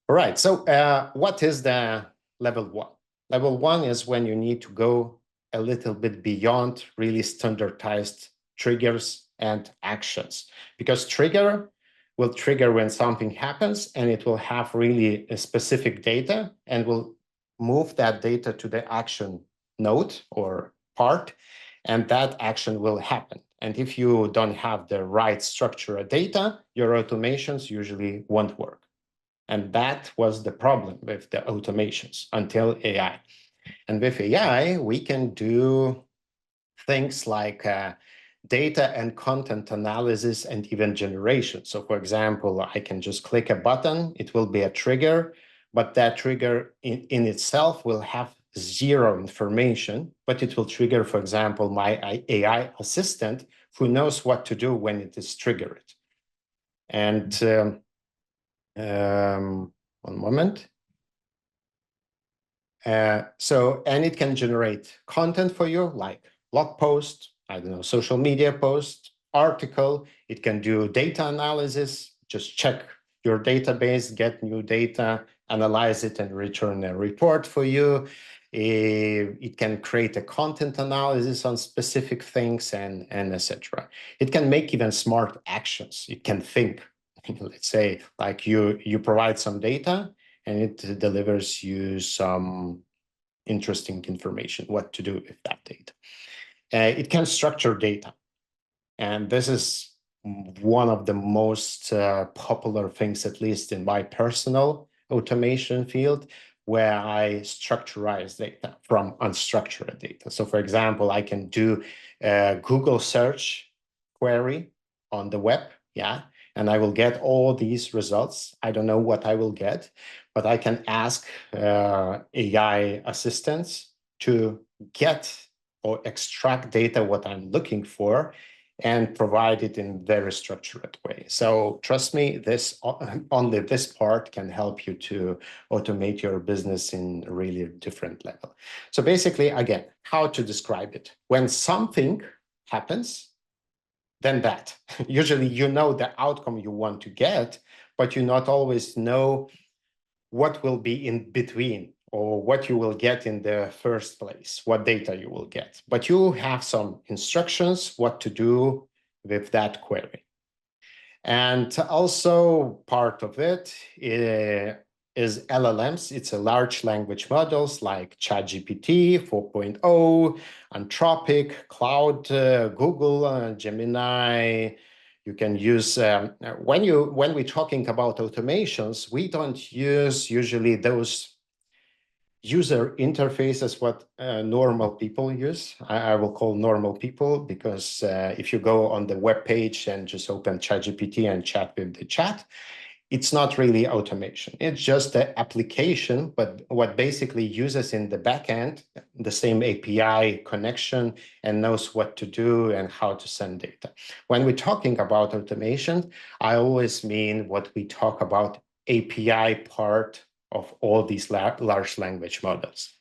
All right, so what is the level one? Level one is when you need to go a little bit beyond really standardized triggers and actions, because trigger will trigger when something happens, and it will have really a specific data and will move that data to the action node or part, and that action will happen. And if you don't have the right structure of data, your automations usually won't work. And that was the problem with the automations until AI. And with AI, we can do things like data and content analysis and even generation. So for example, I can just click a button, it will be a trigger, but that trigger in itself will have zero information, but it will trigger, for example, my AI assistant who knows what to do when it is triggered. And one moment. And it can generate content for you, like blog post, I don't know, social media post, article. It can do data analysis, just check your database, get new data, analyze it, and return a report for you. It can create a content analysis on specific things and etc. It can make even smart actions. It can think. Let's say, like you provide some data, and it delivers you some interesting information, what to do with that data. It can structure data. And this is one of the most popular things, at least in my personal automation field, where I structurize data from unstructured data. So for example, I can do a Google search query on the web, yeah, and I will get all these results. I don't know what I will get, but I can ask AI assistants to get or extract data, what I'm looking for, and provide it in very structured way. So trust me, only this part can help you to automate your business in a really different level. So basically, again, how to describe it? When something happens, then that. Usually you know the outcome you want to get, but you not always know what will be in between or what you will get in the first place, what data you will get. But you have some instructions what to do with that query. And also part of it is LLMs. It's a large language models like ChatGPT 4.0, Anthropic Claude, Google, Gemini. You can use, when we're talking about automations, we don't use usually those user interfaces what normal people use. I will call normal people because if you go on the web page and just open ChatGPT and chat with the chat, it's not really automation. It's just an application, but what basically uses in the backend the same API connection and knows what to do and how to send data. When we're talking about automation, I always mean what we talk about API part of all these large language models.